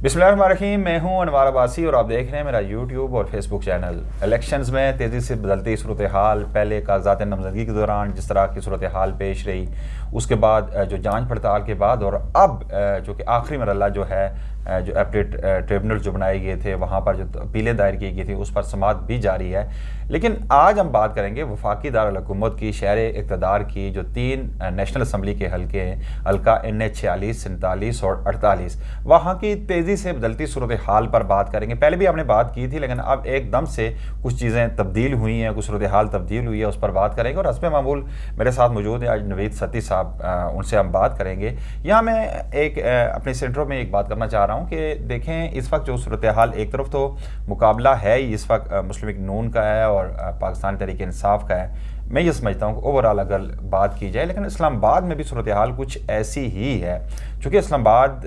बिस्मिल्लाहिर्रहमानिर्रहीम। मैं हूं अनवार अब्बासी और आप देख रहे हैं मेरा यूट्यूब और फेसबुक चैनल। इलेक्शंस में तेज़ी से बदलती सूरत हाल, पहले कागजात नामजदगी के दौरान जिस तरह की सूरत हाल पेश रही, उसके बाद जो जांच पड़ताल के बाद और अब जो कि आखिरी मरहला जो है, जो अपडेट ट्रिब्यूनल जो बनाए गए थे वहाँ पर जो अपीलें दायर की गई थी उस पर समाअत भी जारी है। लेकिन आज हम बात करेंगे वफाकी दारुल-हुकूमत की शहर इक़्तिदार की जो 3 नेशनल असम्बली के हल्के हैं, हल्का NH 46, 47 और 48, वहाँ की तेज़ी से बदलती सूरत हाल पर बात करेंगे। पहले भी हमने बात की थी लेकिन अब एकदम से कुछ चीज़ें तब्दील हुई हैं, कुछ सूरत हाल तब्दील हुई है, उस पर बात करेंगे। और हस्बे मामूल मेरे साथ मौजूद है आज नवीद सती साहब, उनसे हम बात करेंगे। यहाँ मैं एक अपने सेंटरों में एक बात करना चाह रहा हूँ कि देखें इस वक्त जो सूरत हाल, एक तरफ तो मुकाबला है ही इस वक्त मुस्लिम लीग नून का है और पाकिस्तान तहरीक इंसाफ का है। मैं ये समझता हूँ कि ओवरऑल अगर बात की जाए, लेकिन इस्लामाबाद में भी सूरत हाल कुछ ऐसी ही है, चूँकि इस्लामाबाद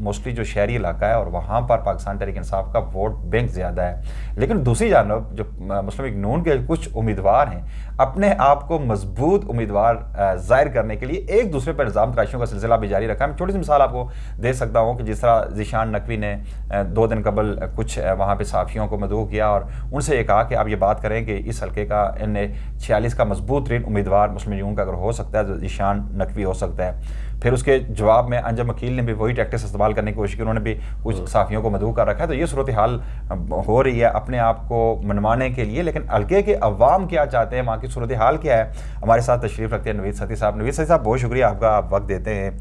मोस्टली जो शहरी इलाका है और वहाँ पर पाकिस्तान तहरीक इंसाफ का वोट बैंक ज़्यादा है। लेकिन दूसरी जानब जो मुस्लिम लीग नून के कुछ उम्मीदवार हैं, अपने आप को मजबूत उम्मीदवार ज़ाहिर करने के लिए एक दूसरे पर इल्ज़ाम तराशियों का सिलसिला भी जारी रखा है। मैं छोटी सी मिसाल आपको दे सकता हूँ कि जिस तरह ज़ीशान नकवी ने 2 दिन कबल कुछ वहाँ पर सहाफ़ियों को मदऊ किया और उनसे ये कहा कि आप ये बात करें कि इस हल्के का NH 46 का मजबूत तरीन उम्मीदवार मुस्लिम लीग नून का अगर हो सकता है तो ज़ीशान नकवी हो सकता है। फिर उसके जवाब में अंजम वकील ने भी वही टैक्टिक्स इस्तेमाल करने की कोशिश की, उन्होंने भी कुछ सहाफ़ियों को मदऊ कर रखा है। तो ये सूरत हाल हो रही है अपने आप को मनवाने के लिए, लेकिन हल्के के अवाम क्या चाहते हैं, वहाँ की सूरत हाल क्या है। हमारे साथ तशरीफ़ रखते हैं नवीद सती साहब। नवीद सती साहब, बहुत शुक्रिया आपका, आप वक्त देते हैं।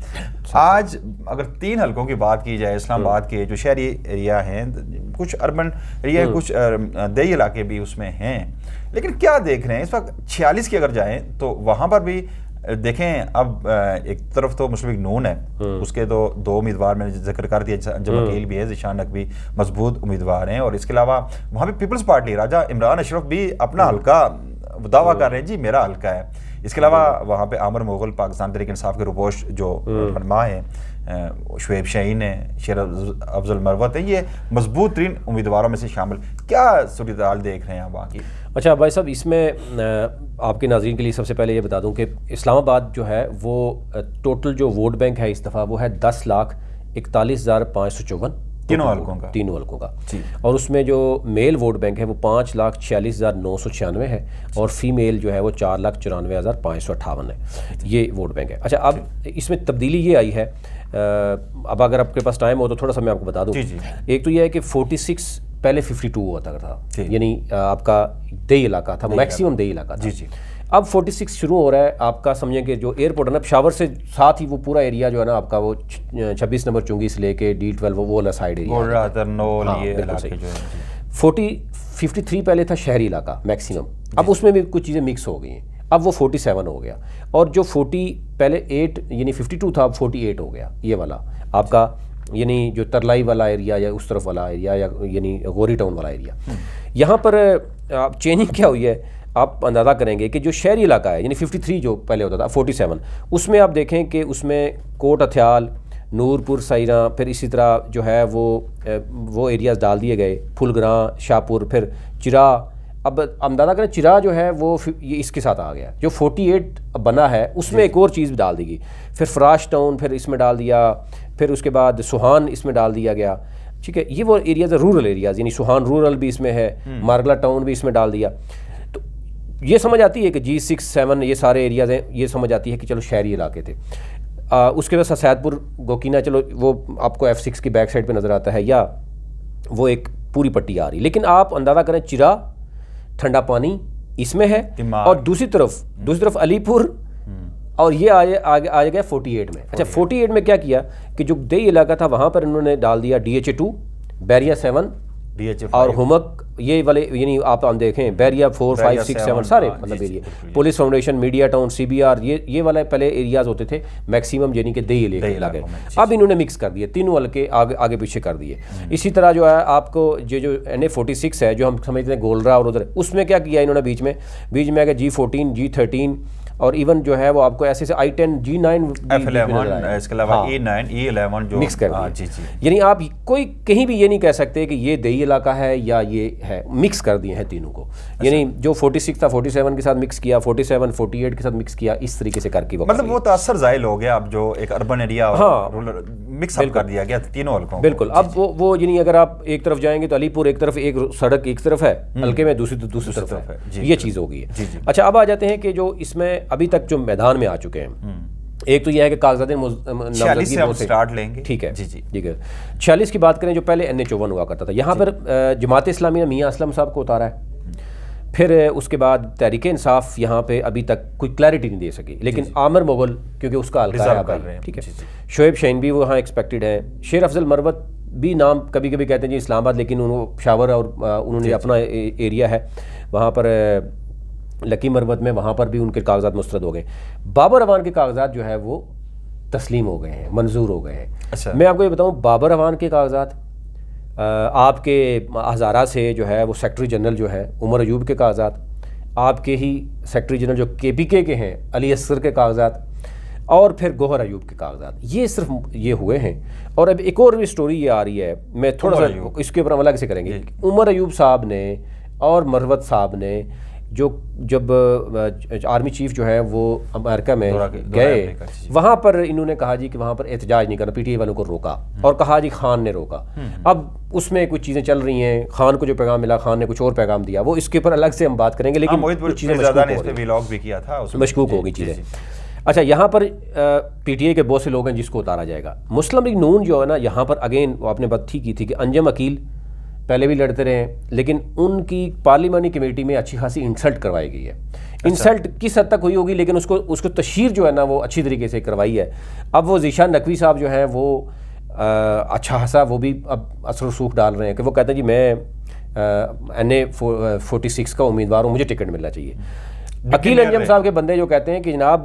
आज अगर 3 हल्कों की बात की जाए, इस्लामाबाद के जो शहरी एरिया हैं, कुछ अर्बन एरिया हैं, कुछ देही इलाके भी उसमें हैं, लेकिन क्या देख रहे हैं इस वक्त 46 की अगर जाएँ तो वहाँ पर भी देखें। अब एक तरफ तो मुस्लिम लीग नून है, उसके तो 2 उम्मीदवार मैंने जिक्र कर दिया, अंजम वकील भी है, ज़ीशान नकवी मजबूत उम्मीदवार हैं, और इसके अलावा वहाँ पे पीपल्स पार्टी राजा इमरान अशरफ भी अपना हल्का दावा कर रहे हैं, जी मेरा हल्का है। इसके अलावा वहाँ पे आमिर मुग़ल, पाकिस्तान तहरीक इंसाफ के रुपोश जो रहनुमा हैं, शुएब शाहीन है, शेर अफजल मरवत है, ये मजबूत तरीन उम्मीदवारों में से शामिल। क्या सूरत हाल देख रहे हैं आप वहाँ की? अच्छा भाई साहब, इसमें आपके नाज़रीन के लिए सबसे पहले ये बता दूं कि इस्लामाबाद जो है वो टोटल जो वोट बैंक है इस दफ़ा वो है 10,41,554 तीनों हल्कों का जी। और उसमें जो मेल वोट बैंक है वो 5,46,996 है और फीमेल जो है वो 4,94,558 है। ये वोट बैंक है। अच्छा, अब इसमें तब्दीली ये आई है, अब अगर आपके पास टाइम हो तो थोड़ा सा मैं आपको बता दूं। एक तो यह है कि 46 पहले 52 हुआ था, यानी आपका देही इलाका था, मैक्सिमम देही इलाका था। जी। अब 46 शुरू हो रहा है आपका, समझें कि जो एयरपोर्ट है ना पेशावर से, साथ ही वो पूरा एरिया जो है ना आपका वो 26 नंबर चुंगी से लेके D12 वो वाला साइड एरिया, 53 पहले था शहरी इलाका मैक्सिमम, अब उसमें भी कुछ चीज़ें मिक्स हो गई हैं, अब वो 47 हो गया। और जो 40 पहले 8 यानी 52 था, अब 48 हो गया ये वाला आपका, यानी जो तरलाई वाला एरिया या उस तरफ वाला एरिया या यानी गोरी टाउन वाला एरिया। यहाँ पर आप चेंजिंग क्या हुई है आप अंदाज़ा करेंगे कि जो शहरी इलाका है यानी 53 जो पहले होता था 47, उसमें आप देखें कि उसमें कोट अथयाल, नूरपुर, साइरा, फिर इसी तरह जो है वो एरियाज़ डाल दिए गए, फुलग्रां, शाहपुर, फिर चिरा। अब अंदाज़ा करें चिरा जो है वो ये इसके साथ आ गया, जो 48 बना है उसमें एक और चीज़ डाल दी गई, फिर फराश टाउन फिर इसमें डाल दिया, फिर उसके बाद सुहान इसमें डाल दिया गया। ठीक है, ये वो एरियाज़ है रूरल एरियाज़, यानी सुहान रूरल भी इसमें है, मारगला टाउन भी इसमें डाल दिया। तो ये समझ आती है कि G6, 7 ये सारे एरियाज़ हैं, ये समझ आती है कि चलो शहरी इलाके थे। उसके बाद सैदपुर, गोकीना, चलो वो आपको F6 की बैक साइड पे नज़र आता है, या वो एक पूरी पट्टी आ रही। लेकिन आप अंदाज़ा करें चिरा, ठंडा पानी इसमें है, और दूसरी तरफ अलीपुर, और ये आ गया 48 में। अच्छा, 48 में क्या किया कि जो देही इलाका था वहाँ पर इन्होंने डाल दिया DHA2, बैरिया 7 और हुमक, ये वाले यानी आप देखें बैरिया 4, 5, 6, 7 सारे मतलब area, police foundation, media town, CBR, ये वाले पहले एरियाज़ होते थे मैक्सिमम, यानी कि देही इलाके। अब इन्होंने मिक्स कर दिए, तीनों हल्के आगे पीछे कर दिए। इसी तरह जो है आपको जो NH 46 है, जो हम समझते हैं गोलरा और उधर, उसमें क्या किया इन्होंने बीच में आ गया G14, G13 और इवन जो है वो आपको ऐसे से I10 G9 F11 इसके अलावा E9 E11 जो मिक्स कर जी दिए। जी, यानी आप कोई कहीं भी ये नहीं कह सकते कि ये देही इलाका है या ये है, मिक्स कर दिए हैं तीनों को। यानी जो 46 था 47 के साथ मिक्स किया, 47 48 के साथ मिक्स किया, इस तरीके से करके मतलब वो तासर जाहिल हो गया। अब जो एक अर्बन एरिया और रूरल मिक्स अप कर दिया गया तीनों हल्कों। बिल्कुल। अब वो यानी अगर आप एक तरफ जाएंगे तो अलीपुर एक तरफ, एक सड़क एक तरफ है हल्के में, दूसरी तरफ है, ये चीज़ हो गई है। अच्छा, अब आ जाते हैं कि जो इसमें अभी तक जो मैदान में आ चुके हैं, एक तो यह है कि कागजात नामजदगी से स्टार्ट लेंगे। ठीक है जी जी, ठीक है। 46 की बात करें, जो पहले NH-51 हुआ करता था, यहाँ पर जमात इस्लामी ने मियाँ असलम साहब को उतारा है। फिर उसके बाद तहरीक इंसाफ यहाँ पे अभी तक कोई क्लैरिटी नहीं दे सकी, लेकिन आमिर मुगल क्योंकि उसका हल्का है, ठीक है, शोएब शहीन भी वो यहाँ एक्सपेक्टेड है, शेर अफजल मरवत भी नाम कभी कभी कहते हैं जी इस्लामाबाद, लेकिन उन्होंने पेशावर और उन्होंने अपना एरिया है वहाँ पर, लकी मरवत में, वहाँ पर भी उनके कागजात मुस्तरद हो गए। बाबर अवान के कागजात जो है वो तस्लीम हो गए हैं, मंजूर हो गए हैं। अच्छा। मैं आपको ये बताऊँ, बाबर अवान के कागजात आपके हज़ारा से जो है वो सेक्रेटरी जनरल जो है उमर अयूब के कागजात, आपके ही सेक्रेटरी जनरल जो KPK के हैं अली असगर के कागजात, और फिर गोहर अयूब के कागजात, ये सिर्फ ये हुए हैं। और अब एक और भी स्टोरी ये आ रही है, मैं थोड़ा सा इसके ऊपर अमला कैसे करेंगे। उमर अयूब साहब ने और मरवत साहब ने जब आर्मी चीफ जो है वो अमेरिका में गए, वहाँ पर इन्होंने कहा जी कि वहाँ पर एहतजाज नहीं करना, PTI वालों को रोका और कहा जी खान ने रोका। अब उसमें कुछ चीज़ें चल रही हैं, खान को जो पैगाम मिला, खान ने कुछ और पैगाम दिया, वो इसके ऊपर अलग से हम बात करेंगे, लेकिन कुछ चीज़ें मशकूक हो गई चीज़ें। अच्छा, यहाँ पर PTI के बहुत से लोग हैं जिसको उतारा जाएगा। मुस्लिम लीग नून जो है ना, यहाँ पर अगेन आपने बात ठीक की थी कि अंजम अकील पहले भी लड़ते रहे हैं, लेकिन उनकी पार्लिमानी कमेटी में अच्छी खासी इंसल्ट करवाई गई है। इंसल्ट किस हद तक हुई होगी, लेकिन उसको तशहीर जो है ना वो अच्छी तरीके से करवाई है। अब वो ज़ीशान नकवी साहब जो हैं वो अच्छा खासा वो भी अब असर रसूख डाल रहे हैं कि वो कहते हैं जी मैं NA-46 का उम्मीदवार हूँ, मुझे टिकट मिलना चाहिए। अकील अंजम साहब के बंदे जो कहते हैं कि जनाब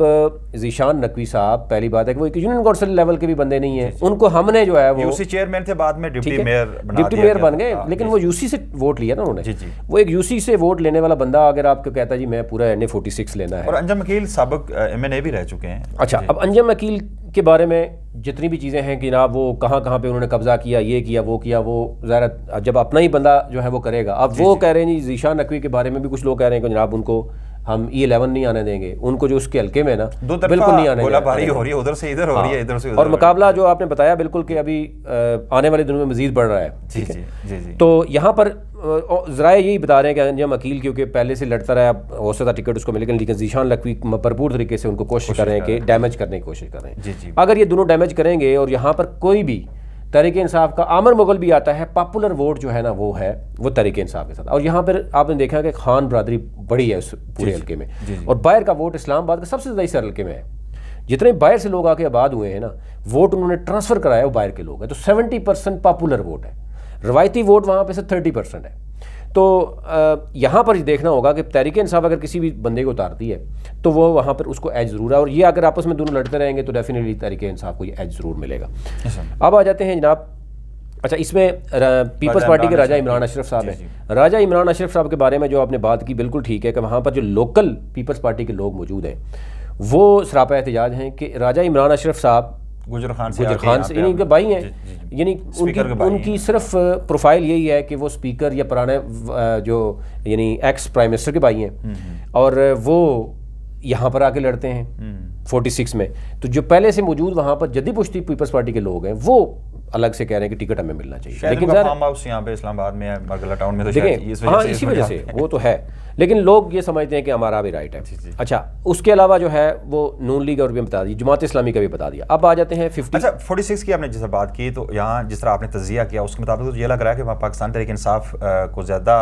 ज़ीशान नकवी साहब, पहली बात है कि वो एक यूनियन काउंसिल लेवल के भी बंदे नहीं हैं, उनको हमने जो है वो यूसी चेयरमैन थे, बाद में डिप्टी मेयर बन गए, लेकिन वो यूसी से वोट लिया ना उन्होंने। वो एक यूसी से वोट लेने वाला बंदा अगर आपको कहता है जी मैं पूरा NA-46 लेना है। और अंजम अकील साबिक MNA भी रह चुके हैं। अच्छा, अब अंजम अकील के बारे में जितनी भी चीज़ें हैं कि जनाब वो कहाँ पे उन्होंने कब्जा किया, ये किया, वो किया, वो ज़रा जब अपना ही बंदा जो है वो करेगा। अब वो कह रहे हैं जी ज़ीशान नकवी के बारे में भी कुछ लोग कह रहे हैं कि जनाब उनको हम E11 नहीं आने देंगे, उनको जो उसके हल्के में ना बिल्कुल नहीं आने देंगे, हो रही है उधर से इधर हो रही है, इधर से उधर। और मुकाबला जो आपने बताया बिल्कुल कि अभी आने वाले दिनों में मजीद बढ़ रहा है। ठीक है। तो यहाँ पर ज़राए यही बता रहे हैं कि अंजम अकील क्योंकि पहले से लड़ता रहा, हो सकता टिकट उसको मिलेगा, लेकिन ज़ीशान नकवी भरपूर तरीके से उनको कोशिश कर रहे हैं कि डैमेज करने की कोशिश कर रहे हैं। अगर ये दोनों डैमेज करेंगे और यहाँ पर कोई भी तहरीक इंसाफ का आमिर मुगल भी आता है, पॉपुलर वोट जो है ना वो है वो तहरीक इंसाफ के साथ। और यहाँ पर आपने देखा कि खान बरादरी बड़ी है उस पूरे हल्के में, और बाहर का वोट इस्लामाबाद का सबसे ज़्यादा इस हल्के में है। जितने बाहर से लोग आके आबाद हुए हैं ना, वोट उन्होंने ट्रांसफ़र कराया वो बाहर के लोग हैं, तो 70% पॉपुलर वोट है। रवायती वोट वहाँ पे से 30% है। तो यहाँ पर देखना होगा कि तहरीक इंसाफ अगर किसी भी बंदे को उतारती है तो वो वहाँ पर उसको एज ज़रूर है, और ये अगर आपस में दोनों लड़ते रहेंगे तो डेफिनेटली तहरीक इंसाफ को ये एज ज़रूर मिलेगा। अब आ जाते हैं जनाब, अच्छा इसमें पीपल्स पार्टी के राजा इमरान अशरफ साहब हैं। राजा इमरान अशरफ साहब के बारे में जो आपने बात की बिल्कुल ठीक है कि वहाँ पर जो लोकल पीपल्स पार्टी के लोग मौजूद हैं वो सरापा एहतजाज हैं कि राजा इमरान अशरफ साहब गुजर खान से इनके भाई हैं, यानी उनकी सिर्फ प्रोफाइल यही है कि वो स्पीकर या पुराने जो यानी एक्स प्राइम मिनिस्टर के भाई हैं, और वो यहाँ पर आके लड़ते हैं 46 में। तो जो पहले से मौजूद वहाँ पर जद्दी पुश्ती पीपल्स पार्टी के लोग हैं वो अलग से कह रहे हैं कि टिकट हमें मिलना चाहिए, लेकिन फार्म हाउस यहाँ पे इस्लामाबाद में है, मरगला टाउन में, तो हाँ इसी वजह से वो तो है, लेकिन लोग ये समझते हैं कि हमारा भी राइट है। अच्छा, उसके अलावा जो है वो नून लीग और भी बता दी, जमात इस्लामी का भी बता दिया। अब आ जाते हैं 46 की आपने जैसे बात की, तो यहाँ जिस तरह आपने तजिया किया उसके मुताबिक तो ये लग रहा है कि वहाँ पाकिस्तान तहरीक इंसाफ को ज़्यादा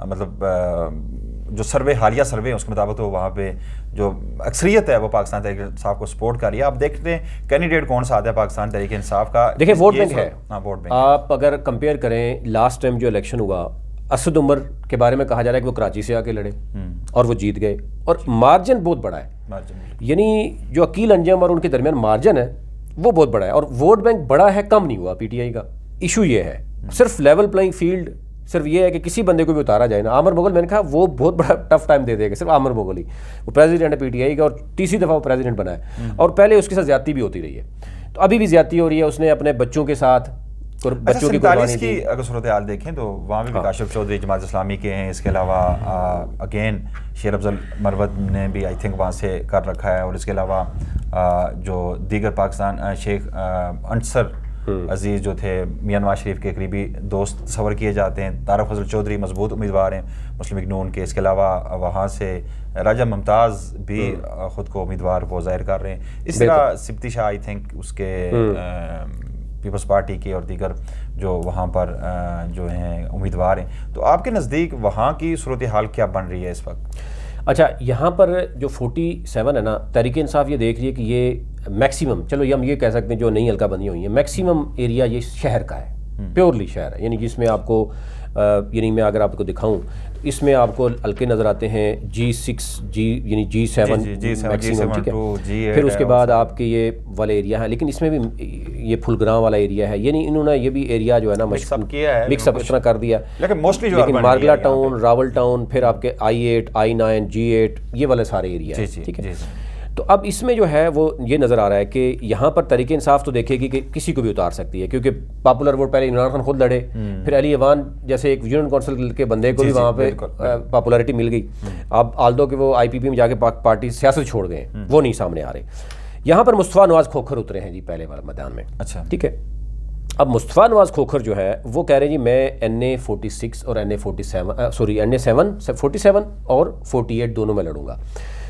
मतलब जो सर्वे हालिया सर्वे है उसके मुताबिक तो वहाँ पे जो अक्सरियत है वो पाकिस्तान तहरीक इंसाफ को सपोर्ट कर रही है। आप देखते हैं कैंडिडेट कौन सा आता है पाकिस्तान तहरीक इंसाफ का, देखिए वोट बैंक है। हाँ, वोट बैंक। आप अगर कंपेयर करें लास्ट टाइम जो इलेक्शन हुआ, असद उमर के बारे में कहा जा रहा है कि वो कराची से आके लड़े और वो जीत गए, और मार्जिन बहुत बड़ा है, यानी जो अकील अंजम और उनके दरमियान मार्जिन है वो बहुत बड़ा है, और वोट बैंक बड़ा है, कम नहीं हुआ। PTI का इशू ये है, सिर्फ लेवल प्लेइंग फील्ड सिर्फ ये है कि किसी बंदे को भी उतारा जाए ना। आमिर मुगल, मैंने कहा वो बहुत बड़ा टफ टाइम दे देगा, सिर्फ आमिर मुगल ही, वो प्रेसिडेंट है पीटीआई का और तीसरी दफ़ा वो प्रेसिडेंट बना है, और पहले उसके साथ ज्यादती भी होती रही है, तो अभी भी ज्यादती हो रही है। उसने अपने बच्चों के साथ बच्चों की कुर्बानी की अगर सूरत हाल देखें तो वहाँ भी काशिफ चौधरी जमात इस्लामी के हैं, इसके अलावा अगेन शेर अफजल मरवत ने भी आई थिंक वहाँ से कर रखा है, और इसके अलावा जो दीगर पाकिस्तान शेख अंसर अजीज़ जो थे मियां नवाज शरीफ के करीबी दोस्त तस्वर किए जाते हैं, तारक फजल चौधरी मजबूत उम्मीदवार हैं मुस्लिम लीग नून के। इसके अलावा वहाँ से राजा मुमताज़ भी ख़ुद को उम्मीदवार वो जाहिर कर रहे हैं। इस तरह सिप्ती शाह आई थिंक उसके पीपल्स पार्टी के और दीगर जो वहाँ पर जो हैं उम्मीदवार हैं। तो आपके नज़दीक वहाँ की सूरत हाल क्या बन रही है इस वक्त? अच्छा, यहाँ पर जो 47 है ना, तहरीक इंसाफ ये देख रही है कि ये मैक्सिमम, चलो ये हम ये कह सकते हैं जो नई हल्का बंदी हुई है, मैक्सिमम एरिया ये शहर का है, प्योरली शहर है, यानी जिसमें आपको यानी मैं अगर आपको दिखाऊं तो इसमें आपको हल्के नज़र आते हैं G6 यानी G7 मैक्सिमम, ठीक है। फिर उसके बाद आपके ये वाले एरिया है, लेकिन इसमें भी ये फुलग्राम वाला एरिया है, यानी इन्होंने ये भी एरिया जो है ना मिक्सअप इस तरह कर दिया। लेकिन मार्गला टाउन, रावल टाउन, फिर आपके I8, I9, G8 ये वाले सारे एरिया है, ठीक है। तो अब इसमें जो है वो ये नज़र आ रहा है कि यहाँ पर तहरीक इंसाफ तो देखेगी कि किसी को भी उतार सकती है, क्योंकि पॉपुलर वोट पहले इमरान खान खुद लड़े, फिर अली अवान जैसे एक यूनियन काउंसिल के बंदे को भी वहाँ पे पॉपुलैरिटी मिल गई। अब आल्दो के वो IPP में जाके पार्टी सियासत छोड़ गए, वो नहीं सामने आ रहे। यहाँ पर मुस्तफ़ा नवाज खोखर उतरे हैं जी पहले वाले मैदान में, अच्छा, ठीक है। अब मुस्तफ़ा नवाज खोखर जो है वो कह रहे हैं जी मैं NA46 और NA47 और 48 दोनों में लड़ूंगा।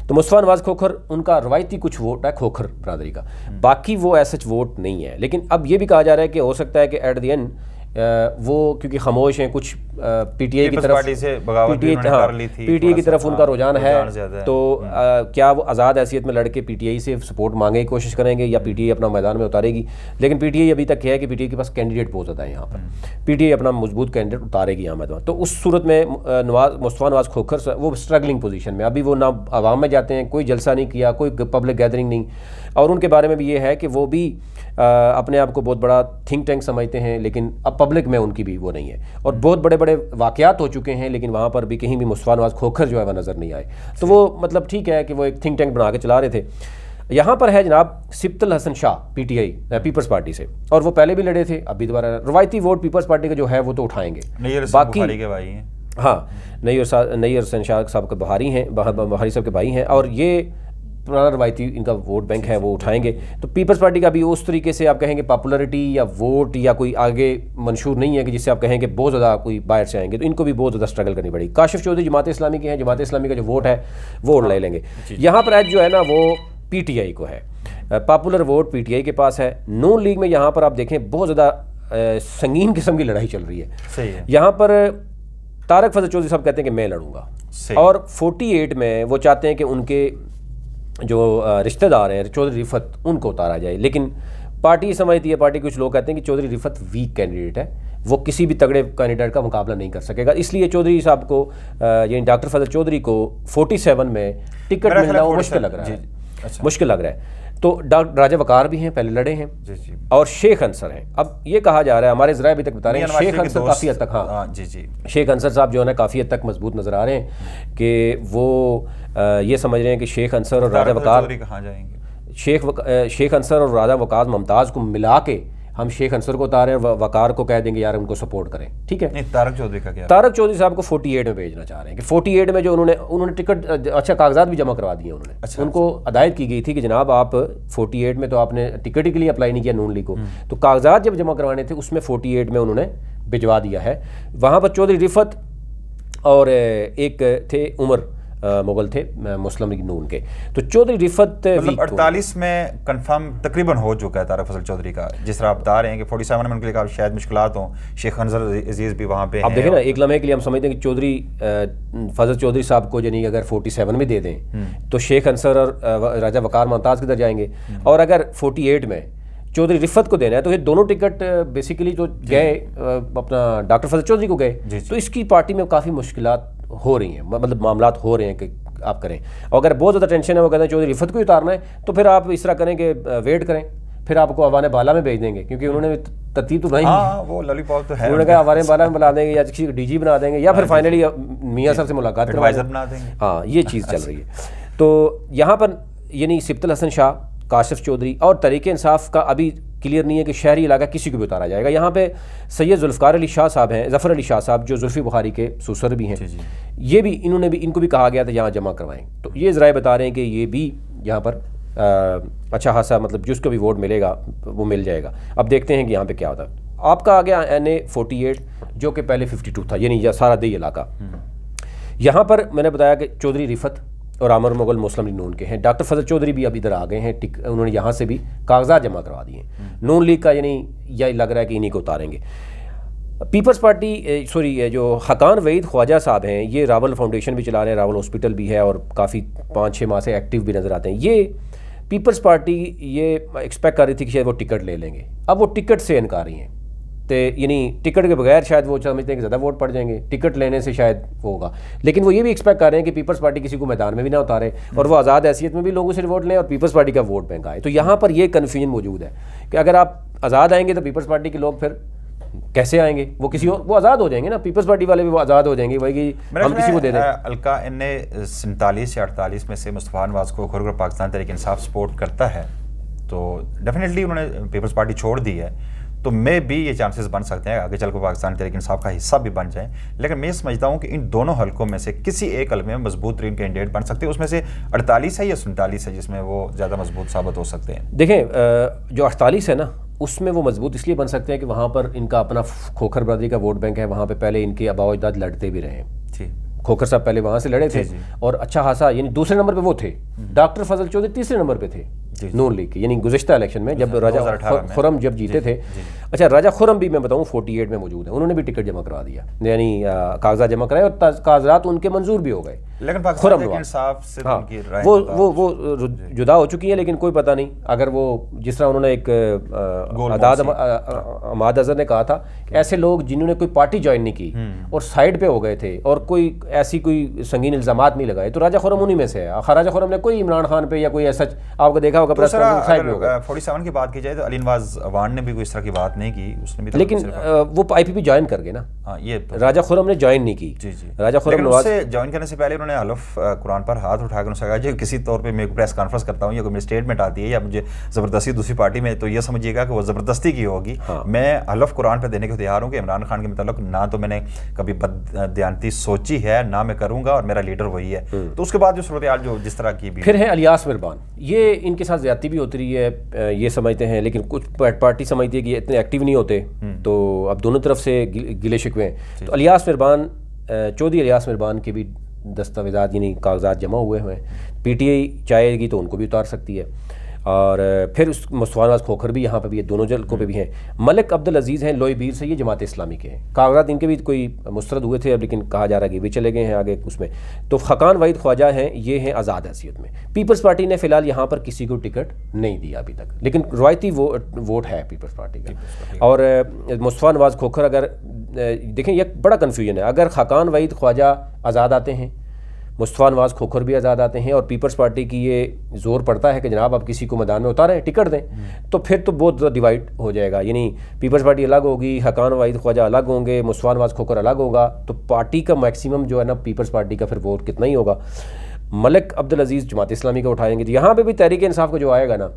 तो मुस्तफ़ा नवाज खोखर, उनका रवायती कुछ वोट है खोखर बरादरी का, बाकी वो ऐसा वोट नहीं है। लेकिन अब ये भी कहा जा रहा है कि हो सकता है कि एट द एंड वो क्योंकि खामोश हैं, कुछ PTI की तरफ PTI की तरफ उनका रुझान है, तो क्या वो आज़ाद हैसियत में लड़के PTI से सपोर्ट मांगने की कोशिश करेंगे या PTI अपना मैदान में उतारेगी। लेकिन PTI अभी तक क्या है कि PTI के पास कैंडिडेट बहुत ज़्यादा है, यहाँ पर PTI अपना मजबूत कैंडिडेट उतारेगी यहाँ मैदान। तो उस सूरत में मुस्तफ़ा नवाज खोखर वो स्ट्रगलिंग पोजीशन में, अभी वो ना आवाम में जाते हैं, कोई जलसा नहीं किया, कोई पब्लिक गैदरिंग नहीं, और उनके बारे में भी ये है कि वो भी अपने आप को बहुत बड़ा थिंक टैंक समझते हैं, लेकिन अब पब्लिक में उनकी भी वो नहीं है। और बहुत बड़े बड़े वाक़यात हो चुके हैं, लेकिन वहाँ पर भी कहीं भी मुस्तफ़ा नवाज खोखर जो है वह नज़र नहीं आए। तो वो मतलब ठीक है कि वो एक थिंक टैंक बना के चला रहे थे। यहाँ पर है जनाब सिप्तल हसन शाह PTI पीपल्स पार्टी से, और वो पहले भी लड़े थे, अभी दोबारा रवायती वोट पीपल्स पार्टी का जो है वो तो उठाएंगे। बाकी हाँ, नैयर हसन शाह साहब के बहारी हैं, बहारी साहब के भाई हैं, और ये पुराना रवायती इनका वोट बैंक है, वो उठाएंगे। तो पीपल्स पार्टी का भी उस तरीके से आप कहेंगे पॉपुलैरिटी या वोट या कोई आगे मंशूर नहीं है कि जिससे आप कहेंगे बहुत ज़्यादा कोई बाहर से आएंगे, तो इनको भी बहुत ज़्यादा स्ट्रगल करनी पड़ेगी। काशिफ चौधरी जमात इस्लामी के हैं, जमात इस्लामी का जो वोट है वो ले लेंगे। यहाँ पर एज जो है ना वो PTI को है, पॉपुलर वोट PTI के पास है। नून लीग में यहाँ पर आप देखें बहुत ज़्यादा संगीन किस्म की लड़ाई चल रही है, सही है। यहाँ पर तारक फजल चौधरी साहब कहते हैं कि मैं लड़ूंगा, और 48 में वो चाहते हैं कि उनके जो रिश्तेदार हैं चौधरी रिफत, उनको उतारा जाए। लेकिन पार्टी समझती है, पार्टी कुछ लोग कहते हैं कि चौधरी रिफत वीक कैंडिडेट है, वो किसी भी तगड़े कैंडिडेट का मुकाबला नहीं कर सकेगा, इसलिए चौधरी साहब को यानी डॉक्टर फजल चौधरी को 47 में टिकट मिलना मुश्किल लग रहा है, मुश्किल लग रहा है। तो राजा वकार भी हैं, पहले लड़े हैं, और शेख अंसर हैं। अब ये कहा जा रहा है, हमारे ज़राए अभी तक बता रहे हैं, शेख अंसर काफ़ी हद तक, हाँ जी, शेख अंसर साहब जो है ना काफ़ी हद तक मजबूत नज़र आ रहे हैं कि वो ये समझ रहे हैं कि शेख अंसर और राजा वकार कहाँ जाएंगे, शेख अंसर और राजा वकार मुमताज़ को मिला के हम शेख अंसर को उतारें और वकार को कह देंगे यार उनको सपोर्ट करें, ठीक है। तारक चौधरी का क्या? तारक चौधरी साहब को 48 में भेजना चाह रहे हैं कि 48 में जो उन्होंने टिकट, अच्छा कागजात भी जमा करवा दिए उन्होंने, अच्छा, उनको हदायत की गई थी कि जनाब आप 48 में तो आपने टिकट ही के लिए अप्लाई नहीं किया नून लीग को, तो कागजात जब जमा करवाने थे उसमें 48 में उन्होंने भिजवा दिया है। वहाँ पर चौधरी रिफत और एक थे उमर मुगल थे मुस्लिम लीग नून के, तो चौधरी रिफत मतलब 48 में कंफर्म तकरीबन हो चुका है तारक फजल चौधरी का, जिस तरह आप बता रहे हैं कि 47 में उनके लिए शायद मुश्किलात हों। शेख अंसर अजीज़ भी वहाँ पे आप देखें ना, एक लम्हे के लिए हम समझते हैं कि चौधरी फजल चौधरी साहब को यानी अगर 47 में दे दें तो शेख अंसर और राजा वकार मुमताज़ किधर जाएंगे, और अगर 48 में चौधरी रिफत को देना है तो ये दोनों टिकट बेसिकली जो गए अपना डॉक्टर फजल चौधरी को गए, तो इसकी पार्टी में काफ़ी मुश्किलात हो रही हैं, मतलब मामलात हो रहे हैं कि आप करें। और अगर बहुत ज़्यादा टेंशन है, वो कहते हैं चौधरी रिफत को उतारना है, तो फिर आप इस तरह करें कि वेट करें, फिर आपको अवाने बाला में भेज देंगे, क्योंकि उन्होंने तरतीब तो बनाई नहीं। हाँ, वो लॉलीपॉप तो है, उन्होंने कहा अवाने बाला में बुला देंगे या किसी को डीजी बना देंगे या फिर फाइनली मियाँ साहब से मुलाकात एडवाइजर बना देंगे। हाँ, ये चीज़ चल रही है। तो यहाँ पर यानी सिब्तल हसन शाह, काशिफ चौधरी और तहरीक इंसाफ का अभी क्लियर नहीं है कि शहरी इलाका किसी को भी उतारा जाएगा। यहाँ पे सैयद जुल्फ़कार अली शाह साहब हैं, ज़फ़र अली शाह साहब जो जुल्फ़ी बुखारी के सुसर भी हैं, ये भी इनको भी कहा गया था यहाँ जमा करवाएं। तो ये ज़राए बता रहे हैं कि ये भी यहाँ पर अच्छा खासा मतलब जिसको भी वोट मिलेगा वो मिल जाएगा। अब देखते हैं कि यहाँ पे क्या होता है। आपका आ गया NA 48 जो कि पहले 52 था, यानी सारा दही इलाका। यहाँ पर मैंने बताया कि चौधरी रिफत और आमर मुगल मुस्लिम लीग नून के हैं। डॉक्टर फजल चौधरी भी अब इधर आ गए हैं, उन्होंने यहाँ से भी कागजात जमा करवा दिए हैं। नून लीग का यानी यह लग रहा है कि इन्हीं को उतारेंगे। पीपल्स पार्टी सॉरी जो हकान वहीद ख्वाजा साहब हैं, ये रावल फाउंडेशन भी चला रहे हैं, रावल हॉस्पिटल भी है और काफ़ी 5-6 माह से एक्टिव भी नज़र आते हैं। ये पीपल्स पार्टी ये एक्सपेक्ट कर रही थी कि शायद वो टिकट ले लेंगे, अब वो टिकट से इनकारी हैं। तो यानी टिकट के बगैर शायद वो समझते हैं कि ज़्यादा वोट पड़ जाएंगे, टिकट लेने से शायद वो होगा। लेकिन वो ये भी एक्सपेक्ट कर रहे हैं कि पीपल्स पार्टी किसी को मैदान में भी ना उतारे और वो आज़ाद हैसियत में भी लोगों से वोट लें और पीपल्स पार्टी का वोट बैंक आए। तो यहाँ पर ये कन्फ्यूजन मौजूद है कि अगर आप आज़ाद आएंगे तो पीपल्स पार्टी के लोग फिर कैसे आएंगे, वो किसी और वो आज़ाद हो जाएंगे ना, पीपल्स पार्टी वाले भी वो आज़ाद हो जाएंगे, वही कि हम किसी को दे दें। अलका ने 47 या 48 में से मुस्तफ़ा नवाज़ को खुद पाकिस्तान तहरीक इंसाफ सपोर्ट करता है, तो डेफिनेटली उन्होंने पीपल्स पार्टी छोड़ दी है। तो मे भी ये चांसेस बन सकते हैं आगे चल कर पाकिस्तान तहरीक इंसाफ का हिस्सा भी बन जाए। लेकिन मैं समझता हूँ कि इन दोनों हलकों में से किसी एक हल्के में मजबूत तरीन कैंडिडेट बन सकते हैं। उसमें से 48 है या 47 है जिसमें वो ज़्यादा मजबूत साबित हो सकते हैं। देखें जो 48 है ना, उसमें वो मजबूत इसलिए बन सकते हैं कि वहाँ पर इनका अपना खोखर बरादरी का वोट बैंक है, वहाँ पे पहले इनके आबा अजदाद लड़ते भी रहे हैं। खोखर साहब पहले वहाँ से लड़े थे और अच्छा खासा यानी दूसरे नंबर पे वो थे। डॉक्टर फजल चौधरी तीसरे नंबर पे थे नून लीग के, यानी गुज़िश्ता इलेक्शन में जब राजा खुरम जब जीते थे। अच्छा, राजा खुरम भी मैं बताऊँ 48 में मौजूद है, उन्होंने भी टिकट जमा करवा दिया, यानी कागजात जमा कराए और कागजात उनके मंजूर भी हो गए। लेकिन वो जुदा हो चुकी है, लेकिन कोई पता नहीं अगर वो जिस तरह उन्होंने एक अमाद अजहर ने कहा था कि ऐसे लोग जिन्होंने कोई पार्टी ज्वाइन नहीं की और साइड पे हो गए थे और कोई ऐसी कोई संगीन इल्जामात नहीं लगाए, तो राजा खुरम उन्हीं में से है। राजा खुरम ने कोई इमरान खान पे या कोई ऐसा आपको देखा होगा प्रेस कॉन्फ्रेंस साइड में होगा। 47 की बात की जाए तो अली नवाज अवान ने भी कोई इस तरह की बात नहीं की, उसने भी लेकिन वो IPP ज्वाइन कर गए ना। ये राजा खुरम ने ज्वाइन नहीं की। राजा खुरम नवाज से ज्वाइन करने से पहले उन्होंने हलफ कुरान पर हाथ उठाकर उन्होंने कहा जो किसी तौर पे मैं प्रेस कॉन्फ्रेंस करता हूँ या कोई स्टेटमेंट आती है या मुझे ज़बरदस्ती दूसरी पार्टी में, तो ये समझिएगा कि वो ज़बरदस्ती की होगी। मैं हलफ कुरान पर देने के तैयार हूँ कि इमरान खान के मतलब ना तो मैंने कभी बददियानती सोची है ना मैं करूँगा और मेरा लीडर वही है। तो उसके बाद जो सूरत हाल जो जिस तरह की भी फिर है इलियास मिरबान, ये इनके साथ ज्यादती भी होती रही है ये समझते हैं, लेकिन कुछ पार्टी समझती है कि इतने एक्टिव नहीं होते, तो अब दोनों तरफ से गिले शिकवे हैं। तो इलियास मिरबान, चौधरी इलियास मिरबान के भी दस्तावेज़ात यानी कागजात जमा हुए हुए हैं। PTI चाहेगी तो उनको भी उतार सकती है। और फिर उस मुस्तफ़ा नवाज़ खोखर भी यहाँ पे भी है, दोनों जलकों पे भी हैं। मलिक अब्दुल अजीज़ हैं लोई बीर से, ये जमात इस्लामी के हैं। कागजात इनके भी कोई मुस्तरद हुए थे अब, लेकिन कहा जा रहा है कि वे चले गए हैं आगे उसमें। तो हकान वहीद ख्वाजा हैं, ये हैं आज़ाद हैसियत में। पीपल्स पार्टी ने फ़िलहाल यहाँ पर किसी को टिकट नहीं दिया अभी तक, लेकिन रवायती वोट है पीपल्स पार्टी का। और मुस्तफ़ा नवाज़ खोखर अगर देखें, यह बड़ा कन्फ्यूजन है। अगर हकान वहीद ख्वाजा आज़ाद आते हैं, मुस्तफ़ा नवाज़ खोखर भी आज़ाद आते हैं और पीपल्स पार्टी की ये ज़ोर पड़ता है कि जनाब आप किसी को मैदान में उतारें, टिकट दें, तो फिर तो बहुत ज़्यादा डिवाइड हो जाएगा। यानी पीपल्स पार्टी अलग होगी, हकान वहीद ख्वाजा अलग होंगे, मुस्तफ़ा नवाज़ खोखर अलग होगा, तो पार्टी का मैक्सिमम जो है ना पीपल्स पार्टी का फिर वोट कितना ही होगा। मलिक अब्दुल अजीज़ जमात इस्लामी का उठाएंगे, तो यहाँ पर भी तहरीक इंसाफ का जो आएगा ना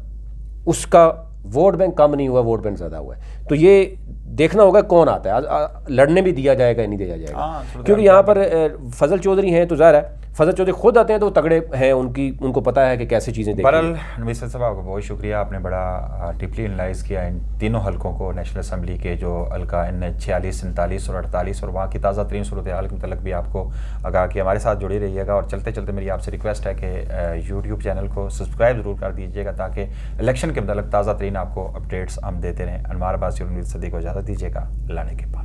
उसका वोट बैंक कम नहीं हुआ, वोट बैंक ज़्यादा हुआ है। तो ये देखना होगा कौन आता है, लड़ने भी दिया जाएगा नहीं दिया जाएगा। क्योंकि यहाँ पर फजल चौधरी हैं तो ज़ाहिर है फजल चौधरी खुद आते हैं तो तगड़े हैं, उनको पता है कि कैसे चीज़ें देखनी। बहरहाल नवीद साहब आपका बहुत शुक्रिया, आपने बड़ा डीपली एनालाइज किया इन तीनों हलकों को, नेशनल असम्बली के जो हल्का NA 46, 47 और 48 और वहाँ की ताज़ा तरीन सूरत हाल के मतलब भी आपको आगाह किया। हमारे साथ जुड़े रहिएगा और चलते चलते मेरी आपसे रिक्वेस्ट है कि यूट्यूब चैनल को सब्सक्राइब ज़रूर कर दीजिएगा ताकि इलेक्शन के मतलब ताज़ा तरीन आपको अपडेट्स हम देते रहें। अनवार अब्बासी और नवीद सदी को इजाज़त दीजिएगा, लाने के बाद।